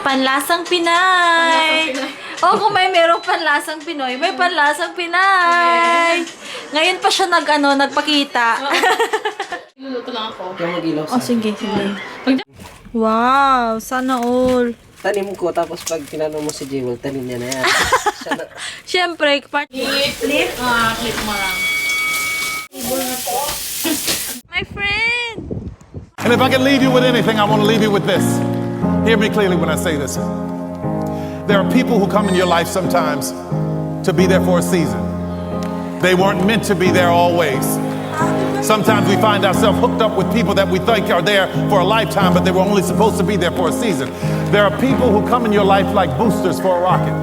Panlasang Pinay. Oh, kung may merong panlasang Pinoy, may panlasang Pinay. Ngayon pa siya nagpakita. Luluto lang ako. Kaya mag-ilaw Oh, sige, sige. Wow, sana all. Tanim ko, tapos pag tinanong mo si Jewel, tanim niya na yan. Siya na. Siyempre, Flip mo lang. my friend. And if I can leave you with anything, I want to leave you with this. Hear me clearly when I say this. There are people who come in your life sometimes to be there for a season. They weren't meant to be there always. Sometimes we find ourselves hooked up with people that we think are there for a lifetime, but they were only supposed to be there for a season. There are people who come in your life like boosters for a rocket.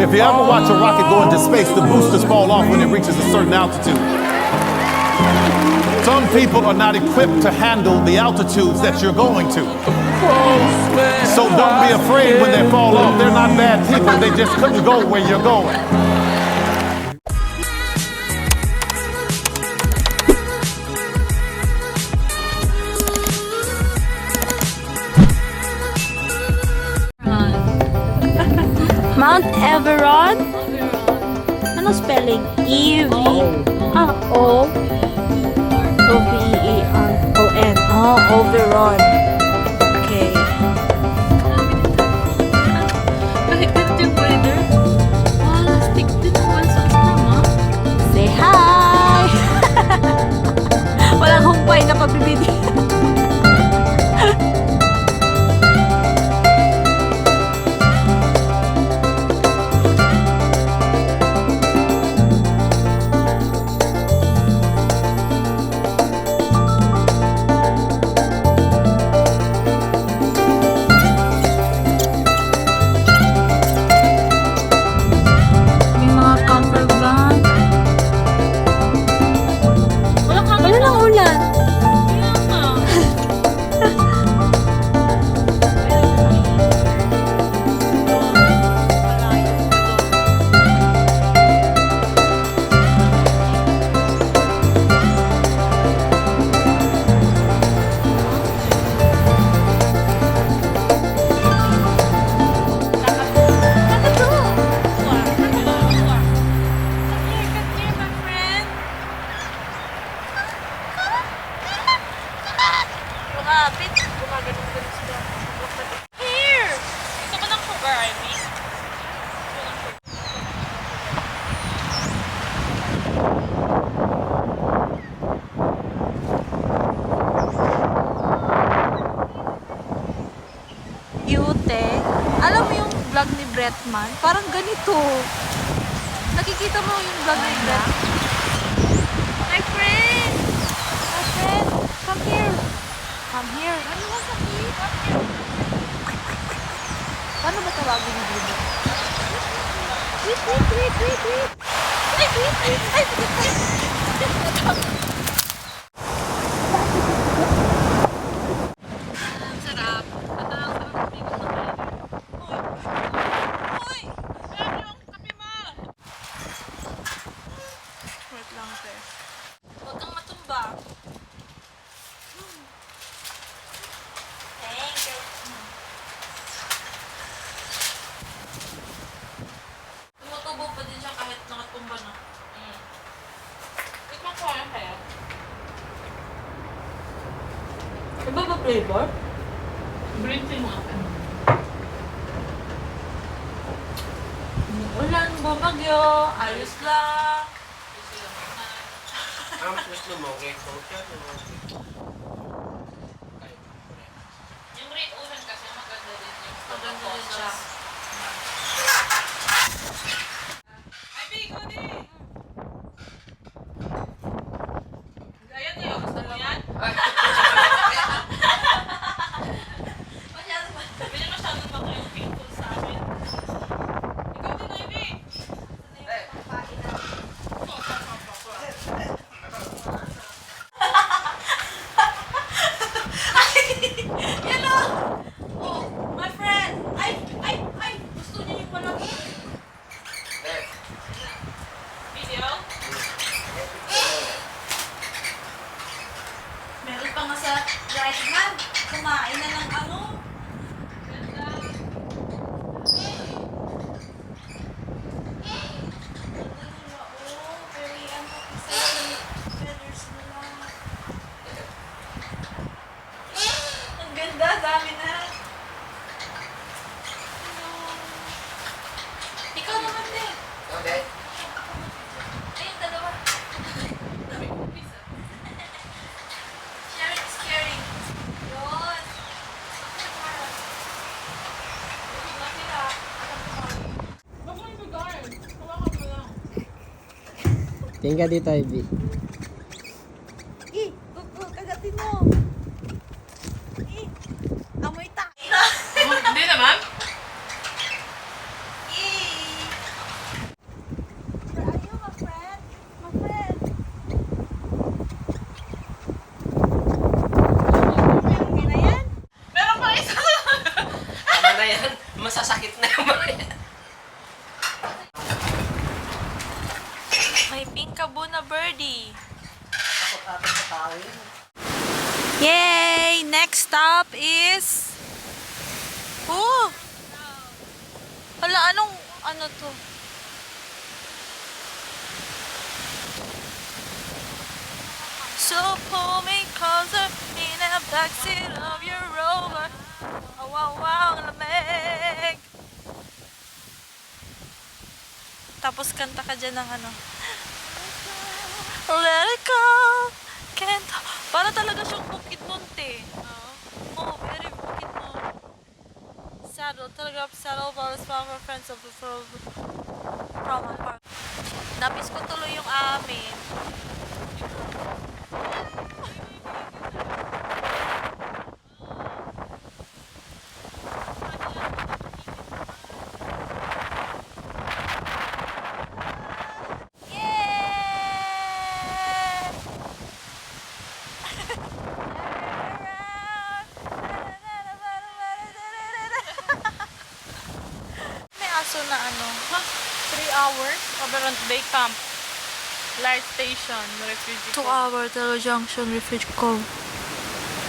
If you ever watch a rocket go into space, the boosters fall off when it reaches a certain altitude. Some people are not equipped to handle the altitudes that you're going to. So don't be afraid when they fall off. They're not bad people. They just couldn't go where you're going. Mount Everon? Ano spelling? E-V... O... O-V-E-R-O-N. Oh, Overon. Okay. Bakit ganito yung weather? Wala, stick din naman sa asama. Say hi! Walang humpay na pagbibidi. May mga camper van. Wala nang ulan. Here! Ito ba ng sugar, Ivy? Cute. Alam mo yung vlog ni Bretman? Parang ganito. Nakikita mo yung vlog ni Bret? My friend! My friend! Come here! Come here! Ano ba sa Paano ba tawagin yung video? Wait, wait, wait, wait, wait! Wait, wait, wait! Ay, Ang sarap. At ang sarap dito sa weather. Uy! Sarap yung kape mo! Wait lang, te. Huwag kang matumba. Thank you. Tumutubo pa din siya kahit nakatumba na. Tikman ko yan kaya. Iba ba flavor? Green tea mo ako. Ulan, bumagyo, ayos lang. Ang gusto mo, kay Coach yan. Yung red ulan kasi maganda din yung Maganda din siya. Ivy, ikaw din! Ayan niyo, gusto mo yan? Ganyan masyadong baka yung painful sa amin. Ikaw din, Ivy! Yan o! Oh, my friend! Ay! Gusto niya yung malaki. Video? Meron pa nga sa right hand. Kumain na ng ano. Ganda. Tingga dito, Ivy. Kagatin mo. Amoy ta. Hindi naman. Where are you, my friend? My friend. Okay na yan? Meron pa isa. Tama na yan. Masasakit na yung mga yan. May pinkabo na birdie. Takot ata sa tao yun. Yay! Next stop is... Oh! Hala, ano to? So pull me closer in the backseat of your Rover. Oh, wow, wow, ang lamig. Tapos kanta ka dyan ng ano. Let it go. Can't. Para talaga siyang Bukid Monte. Oh, very Bukid Monte. Saddle, telegraph, saddle, bars, from our friends of the from my park. Napis ko tuloy yung amin. Yeah! May aso na ano. 3 hours. Oberon Bay Camp. Light Station. Refugee 2 hour Telo Junction Refuge Cove.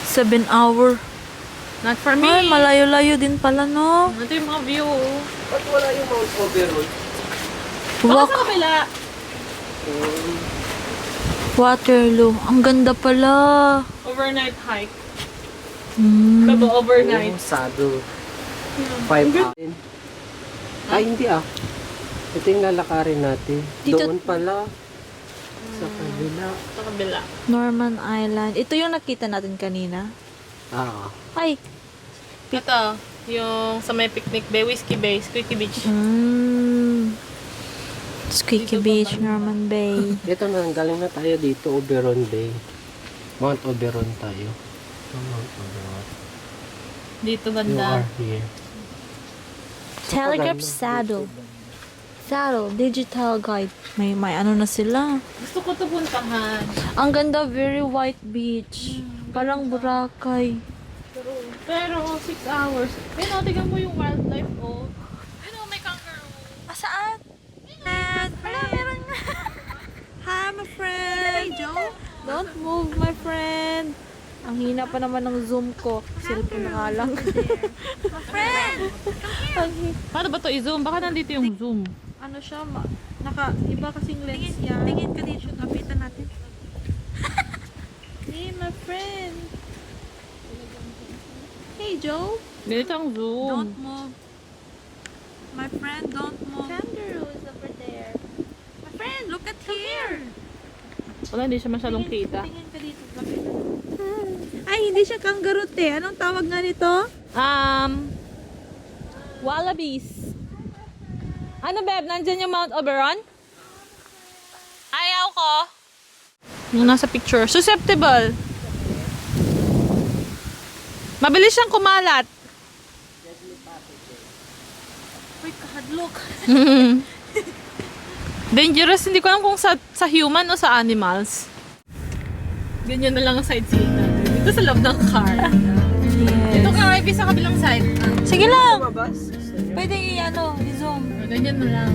7 hour. Not for me. Ay, malayo-layo din pala, no? Ito yung mga view. Ba't wala yung Mount Oberon? Baka Walk sa kabila. Waterloo. Ang ganda pala. Overnight hike. Hmm. Baba overnight. Oh, saddle. 5 hours. Ay, hindi ah. Ito yung lalakarin natin. Dito- Doon pala. Sa kabila. Sa kabila. Norman Island. Ito yung nakita natin kanina. Ah. Ay. Ito. Yung sa may picnic bay. Whiskey Bay. Squeaky Beach. Squeaky Beach, Norman Bay. Ito na, galing na tayo dito, Oberon Bay. Mount Oberon tayo. Mount Oberon. Dito You banda. are here. Telegraph Saddle. Saddle, digital guide. May ano na sila. Gusto ko ito puntahan. Ang ganda, very white beach. Parang Boracay. Pero 6 hours. Ayun o, tignan mo yung wildlife o. Ayun o, may kangaroo. Saan? Wala, meron nga. Hi, my friend. Joe? Don't move, my friend. Ang hina pa naman ng zoom ko. Cellphone na nga lang. My friend! Paano ba to i-zoom? Baka nandito yung zoom. Ano siya? Iba kasing lens niya. Tingin ka dito. Kapitan natin. Hey, my friend. Hey, Joe. Ganito ang zoom. Don't move. My friend, don't move. Kangaroo is over there. My friend, look at here. Wala, hindi siya masyadong kita. Tingin ka dito. Ay, hindi siya kangaroo, te. Anong tawag nga nito? Wallabies. Ano, Beb? Nandyan yung Mount Oberon? Ayaw ko. Yung nasa picture. Susceptible. Mabilis siyang kumalat. Uy, kahadlok. Dangerous. Hindi ko alam kung sa human o sa animals. Ganyan na lang ang sightseeing natin. Dito sa loob ng car. Dito ka, Ivy, sa kabilang side. Sige lang. Lumabas. Pwede i-zoom. Ganyan na lang.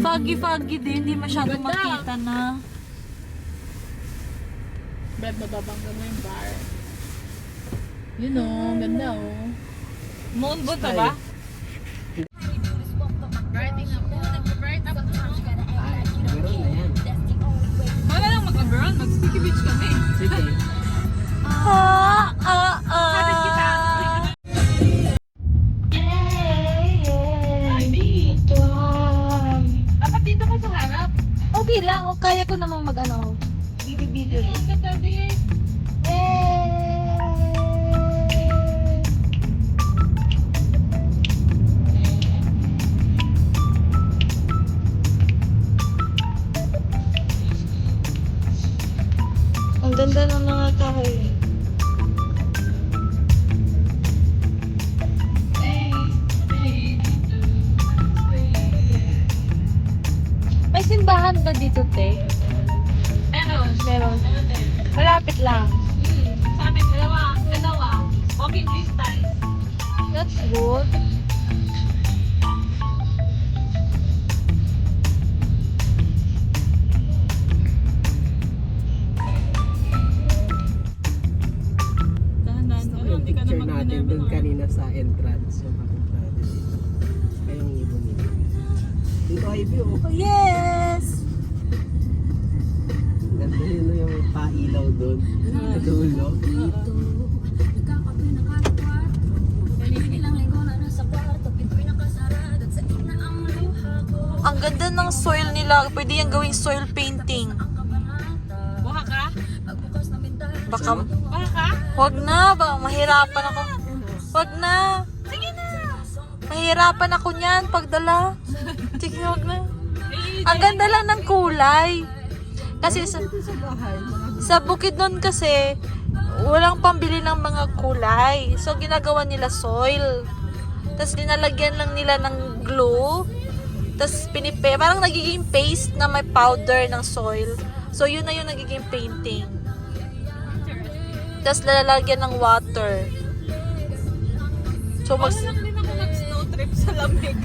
Foggy din. Hindi masyadong Ganda. makita na. Brad, mababangga mo yung bar. Yun o, ganda o. Moonboot na ba? Brightening up. Nag-bright up. Oberon na yan. Wala lang mag-Oberon. Mag-Sticky Beach kami. Sige. Sabit kita. Dapat dito ka sa harap. Okay lang. O, kaya ko namang mag-ano. Video. Ganda ng mga kahoy. May simbahan ba dito, te? Meron. Meron. Malapit lang. Sa amin, dalawa. Walking distance. That's good. Dahan-dahan Gusto ka ko lang, yung di ka na picture natin dun mag-dinner. kanina sa entrance. Yung kakumplado dito. Kayong ibon nito. Dito ay view. Oh, yes! Ganda yun yung pailaw dun. Sa dulo. Ang ganda ng soil nila. Pwede yung gawing soil painting. Buha ka? Baka, Buha ka? wag na. Baka mahirapan ako. Wag na. Sige na! Mahirapan ako niyan pagdala. Sige, wag na. Eh, Ang ganda lang ng kulay. Kasi sa, Sa bahay. sa bukid nun kasi, walang pambili ng mga kulay. So, ginagawa nila soil. Tapos, linalagyan lang nila ng glue. Tapos, parang nagiging paste na may powder ng soil. So, yun na yung nagiging painting. Tapos, lalagyan ng water. So, Wala lang din ako mag-snow trip sa lamig.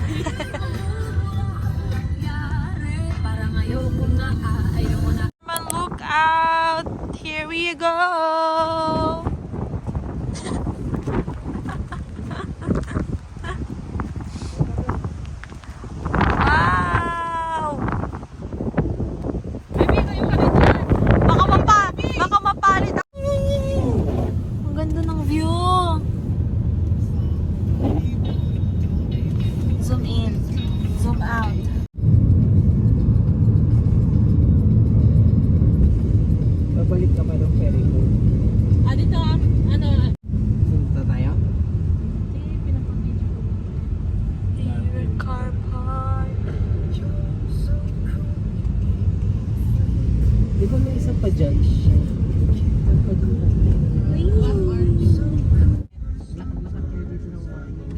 Man, look out! Here we go! Wow! Baby, ito yung kanina. Baka mapalit ako. Ang ganda ng view. Zoom in. Zoom out. Babalik ka pa ng ferry boat. Dito ano? Punta tayo? Dear car park. Di ba may isa pa dyan? Lakad-lakad tayo dito ng morning.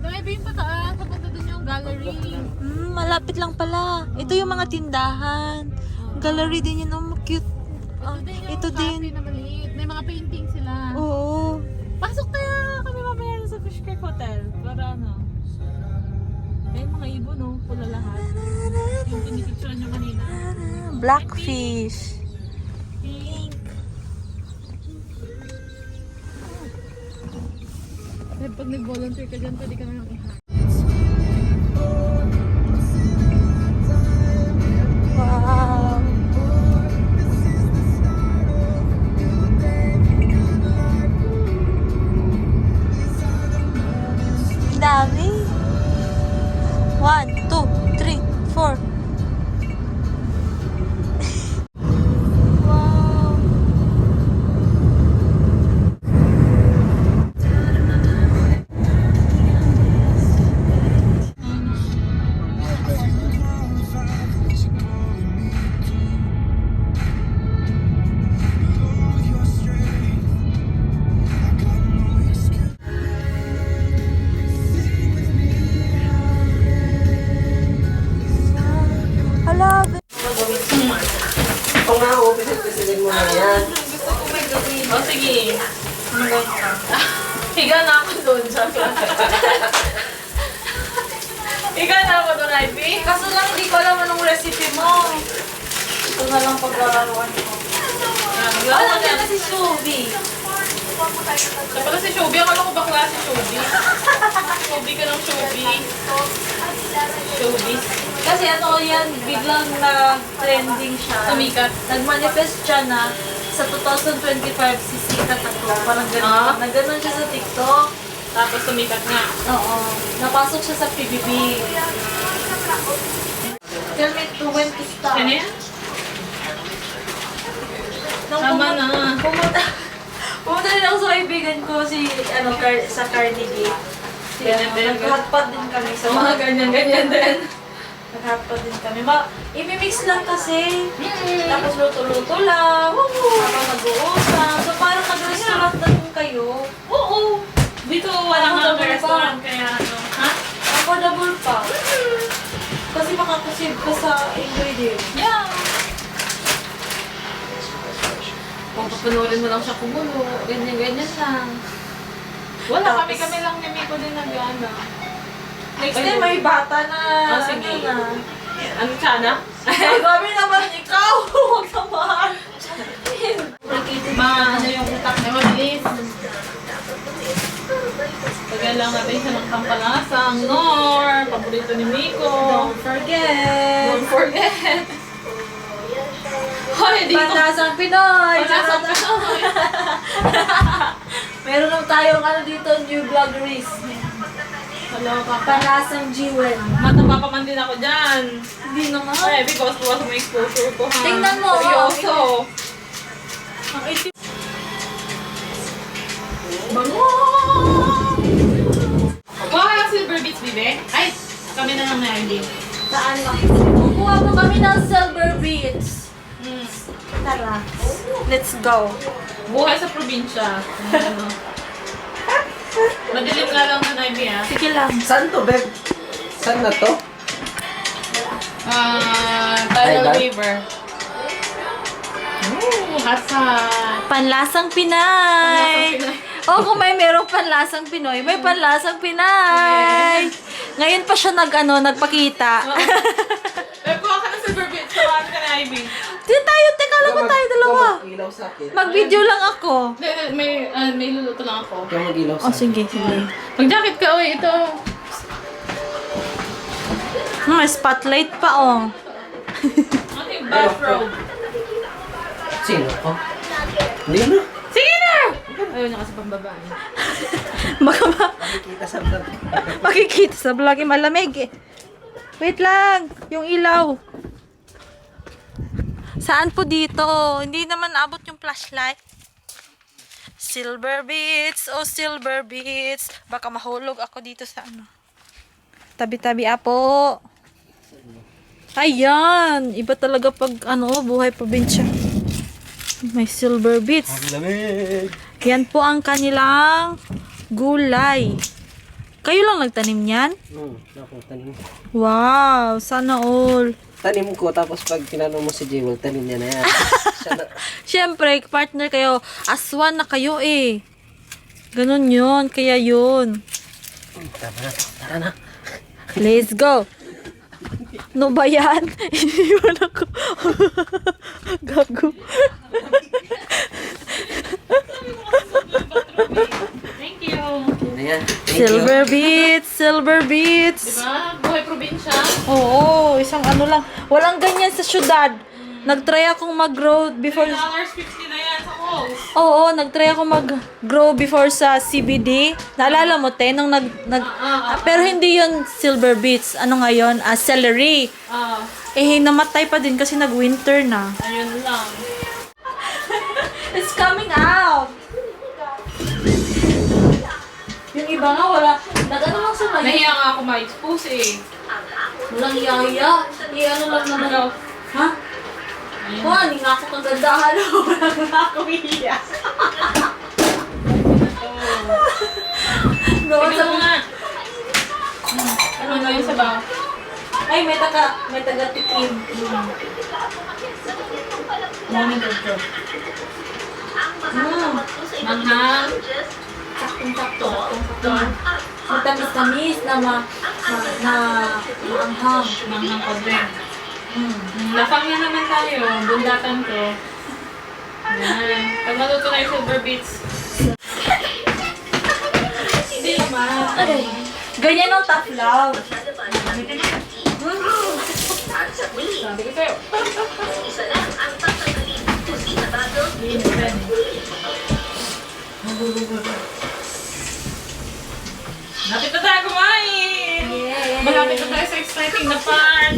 Maybe yung pataas, papunta dun yung gallery. Malapit lang pala. Ito yung mga tindahan. Gallery din yun. Oh, cute. Ito din. Cafe na maliit. May mga painting sila. Oo. Pasok tayo kami mamaya sa Fish Creek Hotel. Para ano? Ayun mga ibon, no? Pula lahat. Yung pinicture nyo kanina. Blackfish. Pink. Dahil pag nag-volunteer ka dyan, pwede ka na lang i-hack. Wow. Dami. 1, 2, 3, 4. Wow. Hala, Oo nga, pisil-pisilin mo na yan. O sige. Higa na ako doon sa Higa na ako doon, Ivy. kaso lang hindi ko alam anong recipe mo. Ito na lang paglalaruan ko. Alam niya na si Shubi. Siya pala si Shubi. Akala ko bakla si Shubi. Shubi ka ng Shubi. Shubi. Kasi ano yan, biglang na-trending siya. Tumikat. Nag-manifest siya na sa 2025 sisikat ako. Parang ganun. Nagganon siya sa TikTok. Tapos tumikat nga. Oo. Napasok siya sa PBB. Tell me to when to stop. Ano yan? Nung Tama na. Pumunta din ako sa kaibigan ko sa Carnegie. Ganyan din. Nag-hotpot din kami. So, mga ganyan-ganyan din. Naghapo din kami. Imimix lang kasi. Tapos luto-luto lang. Habang nag-uusap. So parang nag-restaurant na din kayo. Oo. Dito walang Ako, mga restaurant kaya ano. Ha? Affordable pa. Kasi makakusip ka sa ingredients. Yeah. Kung papanoorin mo lang siya kumulo, ganyan-ganyan lang. Wala, Tapos- kami lang ni Miko din nag-ano. Next time may bata na. Sige. Ano na. Ano, Chana? Gagawin naman ikaw. Huwag naman. Ano yung utak niya mabilis. Tagay lang natin siya ng pampalasang Nor, paborito ni Miko. Don't forget. Don't forget. Hoy, dito. Panlasang Pinoy. Palasang Pinoy. Meron na tayong ano dito, new vloggeries. Hello, Papa. Panlasang Jewel. Mataba pa man din ako dyan. Hindi naman. Ay, because buwas mo exposure ko ha. Tingnan mo, Seryoso. Ang itim. Bango! Kuha ka ng silver beats, bibe? Ay, kami na lang na hindi. Saan lang? Kukuha po kami ng silver beads. Tara. Let's go. Buhay sa probinsya. Ano. Madilim nga lang na Ivy ha. Sige lang. Saan to, Beb? Saan na to? Tidal Tidal? River. Ooh, hasa. Panlasang Pinay. Oh, kung may merong panlasang Pinoy, may panlasang Pinay. Ngayon pa siya nagpakita. Pero kuha ka ng silver beats. Tawahan ka na Ivy. Di tayo, teka lang ba tayo dalawa? Mag-ilaw sa akin. Mag-video lang ako. May luluto lang ako. Ikaw mag-ilaw sa Oh, akin. sige, sige. Mag-jacket ka, oy. Ito. May spotlight pa, oh. Ano yung bathrobe? Sino ko? Hindi na. Sige na! Ayaw niya kasi pambabae. Baka Nakikita sa vlog. makikita sa vlog, malamig eh. Wait lang, yung ilaw. Saan po dito? Hindi naman abot yung flashlight. Silver beats, oh silver beats. Baka mahulog ako dito sa ano. Tabi-tabi apo. Ayan, iba talaga pag ano, buhay probinsya. May silver beats. Lamig. Yan po ang kanilang gulay. Kayo lang nagtanim niyan? Ako, tanim. Wow, sana all. Tanim ko, tapos pag tinanong mo si Jewel, tanim niya na yan. Siya na. Siyempre, partner kayo. Aswan na kayo eh. Ganun yun, kaya yun. Tara na. Let's go. No ba yan? Iniwan ako. Gago. Thank you. Ayan. Silver beats, silver beats. Diba? Buhay probinsya. Oo, isang ano lang. Walang ganyan sa syudad. Nag-try akong mag-grow before... $3.50 na yan sa malls. Oo, nag-try ako mag-grow before sa CBD. Naalala mo, te, nung pero hindi yun silver beets. Ano ngayon? Celery. Namatay pa din kasi nag-winter na. Ayun lang. It's coming out! Yung iba nga, wala. Nag-ano lang sila. Nahiya nga ako ma-expose eh. Walang yaya. I-ano lang naman. Ano? Ha? Hindi nga ako kagandahan. Wala nga ako iya. Gawa Tignan mo sa... nga. Ano na yung sabaw? Ay, may taga-tikim. Morning doctor. Manghang. Saktong-sakto. Matamis-tamis na maanghang. Manghang pa din. Lapang na naman tayo. Bundatan ko. Yan. Pag maluto na yung silver beets. Hindi naman. Okay. Ganyan ang tough love. Sabi ko sa'yo. Malapit na tayo kumain! Yeah. Malapit na tayo sa exciting na part!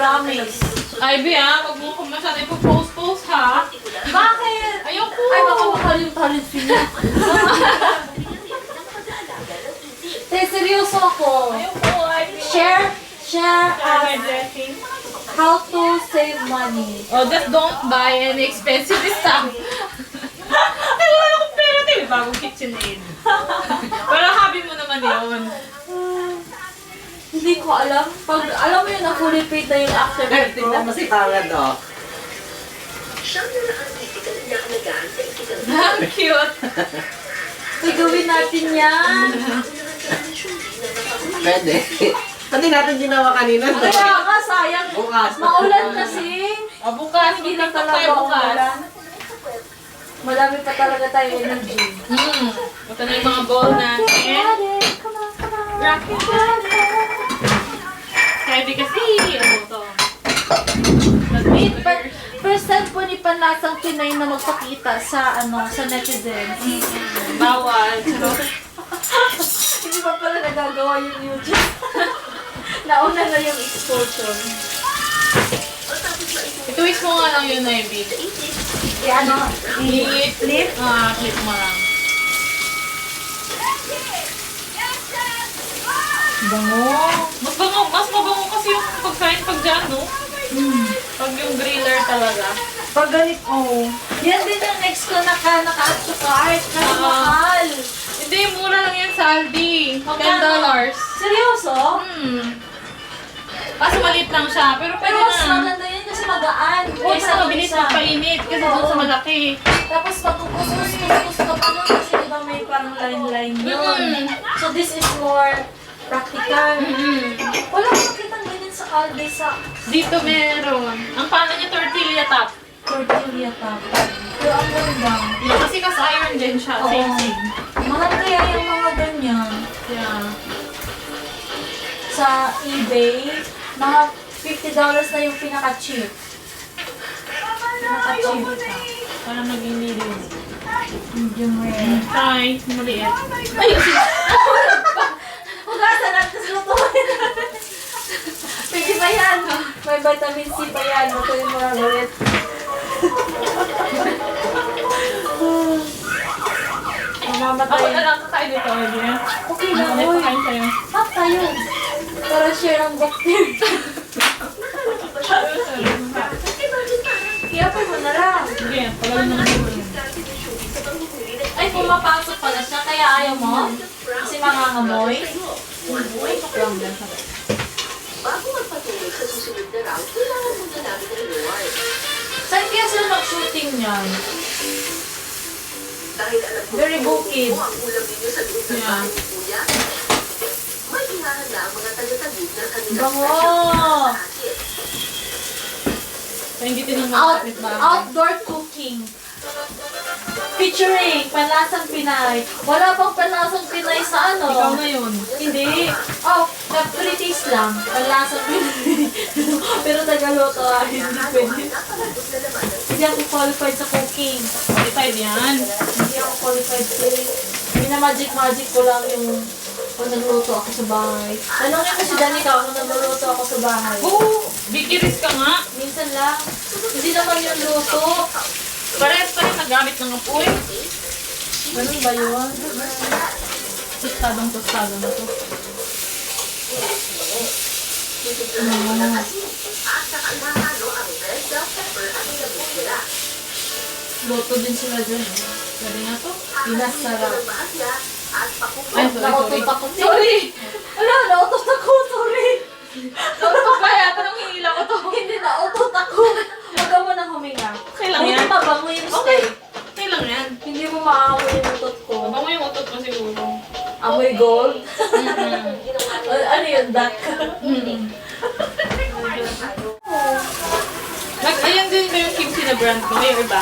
Promise. Ivy huwag mo kung masyado ipo-post ha? Bakit? Ayoko! Ay, baka mahalin-halin sila. Te, seryoso ako. Ayoko, Share my us dressing. how to save money. Oh, just don't buy any expensive stuff. Ay, wala akong pera, tayo. Bagong KitchenAid. Pero hobby mo naman yun. Hindi ko alam. Pag alam mo yun, na fully paid na yung after Tingnan mo si Pangad, oh. Ang cute. Uy, gawin natin yan. Pwede. Pati natin ginawa kanina. Kaya ka, sayang. Bukas. Maulan kasi. O, bukas. Hindi lang TikTok talaga tayo bukas. umulan. Madami pa talaga tayo energy. Ito na yung mga bowl natin. Come on, come on. Rock it. Heavy kasi. Ano to? Wait, but first time po ni Panlasang Pinay na magpakita sa sa netizens. Bawal. Hindi pa pala nagagawa yung YouTube. Nauna na yung exposure. I-twist mo nga lang yun, Ivy. Flip? Flip mo lang. Bango. Mas mabango kasi yung pagkain pag dyan, no? Pag yung griller talaga. Pag ganit, Yan din yung next ko naka-add to cart. Kasi mahal. Hindi, mura lang yan sa Aldi. $10. Seryoso? Kaso maliit lang siya, pero pwede Pero mas na. maganda yun kasi magaan. Kasi mabilis magpainit kasi doon sa malaki. Tapos pagkukuskus ka pa nun kasi diba may parang line-line yun. So this is more practical. Wala akong nakitang ganyan sa Aldi sa Dito meron. Ang pano niya tortilla top. tortilla top. Pero ang ganda. Yung kasi iron din siya. Same thing. Mahal kaya yung mga ganyan. Yeah. Sa eBay, mga $50 na yung pinaka-cheap. Pinaka-cheap. Parang naging medium. Medium rare. Try. Maliit. Ay! Hugasan natin sa lutuin. Pwede pa yan. May vitamin C pa yan. Lutuin mo lang ulit. Ako Mamamatay. na lang kakain dito, Olivia. Okay lang, Ano yung uy. pakain sa'yo? Hap tayo. Para share ang bacteria. Iyapin mo na lang. Sige, pagalan na lang. Ay, pumapasok pala siya, kaya ayaw mo? Kasi mangangamoy? Lang din sa Bago magpatuloy sa susunod na round, kailangan muna namin ng reward. Saan kaya sila mag-shooting niyan? Dahil alam ko Very bukid. ang ulam ninyo sa loob ng Yeah. bahay ni Kuya, may hinahanda ang mga taga-tagig ng kanilang Bango! special asin. So, hindi tinong makakapit ba? Outdoor cooking. Featuring Panlasang Pinay. Wala pang Panlasang Pinay sa ano? Ikaw na yun. Hindi. Oh, na-pre-taste lang. Panlasang Pinay. Pero tagaluto hindi pwede. Hindi ako qualified sa cooking. Qualified yan. Hindi ako qualified sa Minamagic-magic ko lang yung kung nagluto ako sa bahay. Tanongin ko si Danica kung nagluluto ako sa bahay. Oo! Bikiris ka nga. Minsan lang. Hindi naman yung luto. Parehas pa rin nagamit ng apoy. Ganun ba yun? Tostadong-tostado na to. At saka ihahalo ang red bell pepper at lemongrass. Luto din sila dyan. Pwede nga to. Pinasarap. Ang bahagya at pakupo. Ay, sorry. Nautot ako. Sorry! Ala, nautot ako. Sorry. Nautot ba yata nung hinila ko to? Hindi, nautot ako. Huwag ka mo nang huminga. Okay lang Hindi yan. mabango yung Okay. steak. Okay lang yan. Hindi mo maamoy yung utot ko. Bango yung utot mo siguro. Amoy gold. Ano yun, duck? Ayan din ba yung kimchi na brand ko? May iba?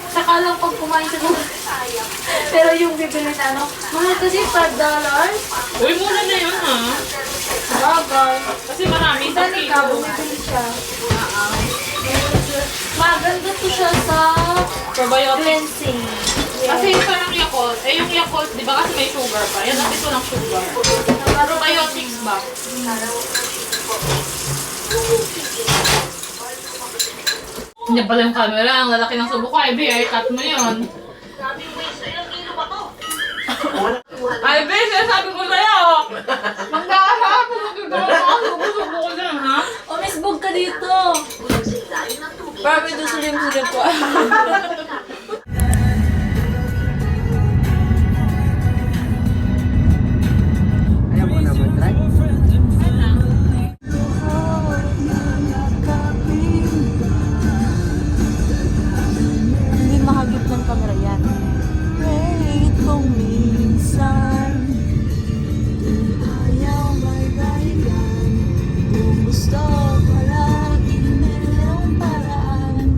Saka lang pag kumain sa mga. Pero yung bibili na ano, mahal kasi $5. Uy, mura na yun ha. Bagay. Kasi marami sa Saan ka, kilo. bumibili siya. Maganda to siya sa Probiotic. cleansing. Kasi yung parang Yakult, yung Yakult, di ba kasi may sugar pa? Yan natin ito ng sugar. Probiotics ba? Hindi pala yung camera, ang lalaki ng subo ko, ay cut mo yun. kwentuhan Ay, Bes, sabi ko sa'yo! Magkakasama ko ako. Busog ko dyan, ha? O, misbog ka dito. Bulag sa ilalim ng tubig. Para ito sulim-sulim ko. Ayaw mo naman, try? Hindi mahagip ng camera yan. Wait kung minsan ayaw may balikan. Kung gusto palaging merong paraan.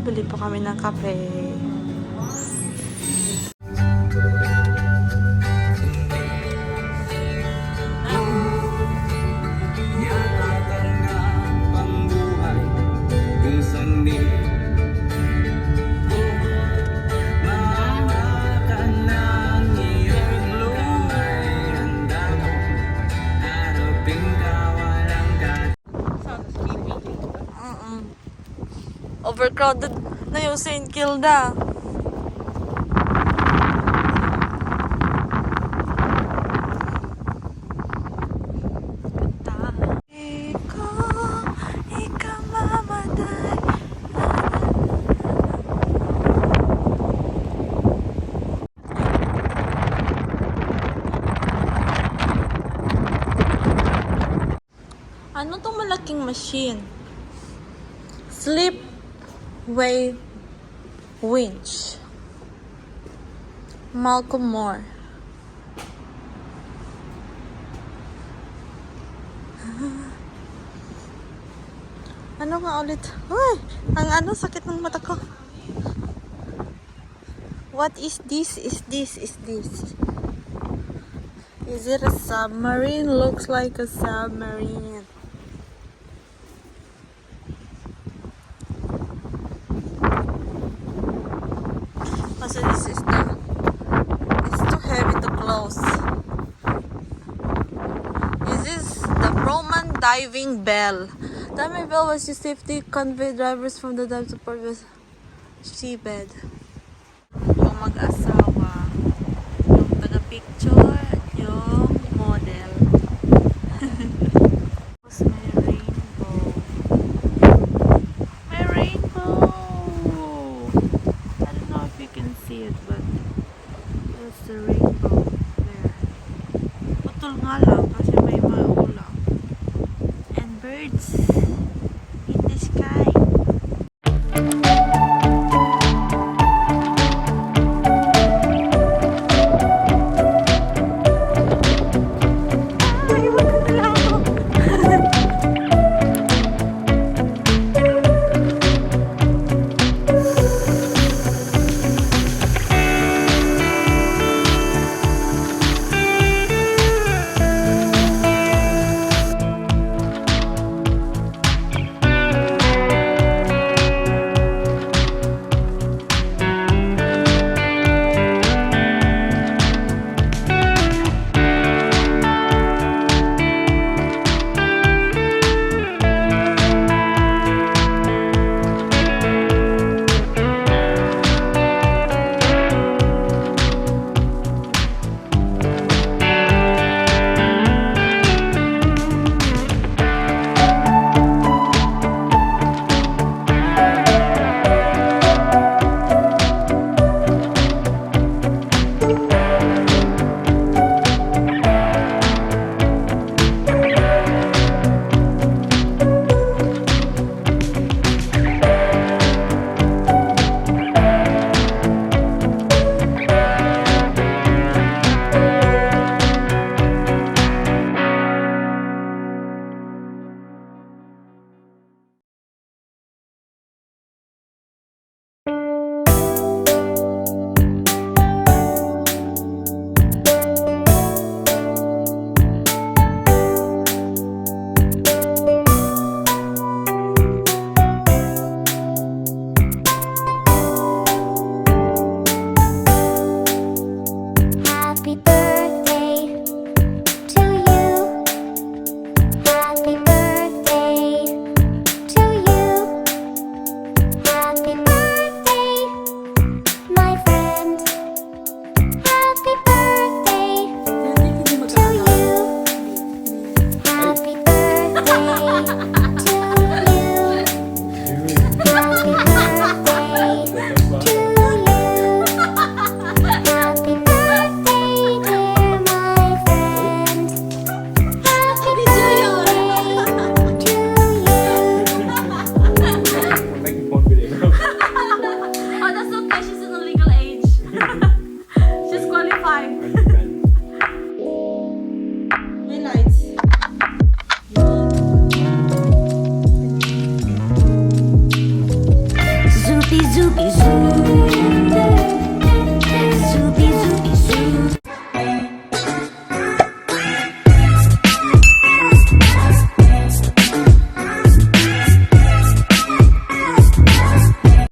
Bili po kami ng kape. Overcrowded na yung St. Kilda. Ikaw mamatay. Ano tong malaking machine? Sleep Wave Winch. Malcolm Moore. Ano nga ulit? Uy! Ang ano, sakit ng mata ko. What is this? Is this? Is it a submarine? Looks like a submarine. So this is it's too heavy to close. Is this the Roman diving bell? Diving bell was used to safety convey drivers from the dive support with seabed. Yung mag-asawa, yung taga-picture, at yung model. Tapos may rainbow. May rainbow! I don't know if you can see it, but there's the rainbow there. Putol nga lang kasi may maulang. And birds.